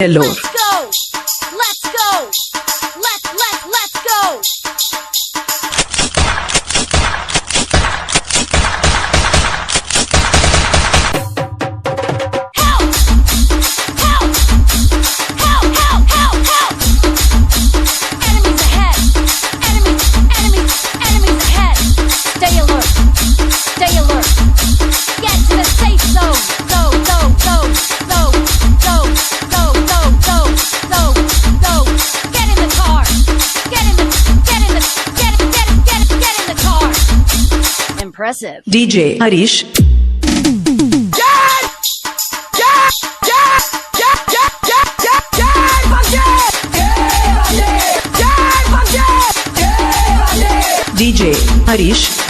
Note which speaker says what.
Speaker 1: Hello.
Speaker 2: Let's go. Let's go. Let's go. Help! Help! Help! Help! Help! Help! Enemies ahead. Enemies ahead. Stay alert. Stay alert. Get to the safe zone. Go. Get in the car. Get in the car. Impressive.
Speaker 1: DJ Harish. DJ Harish.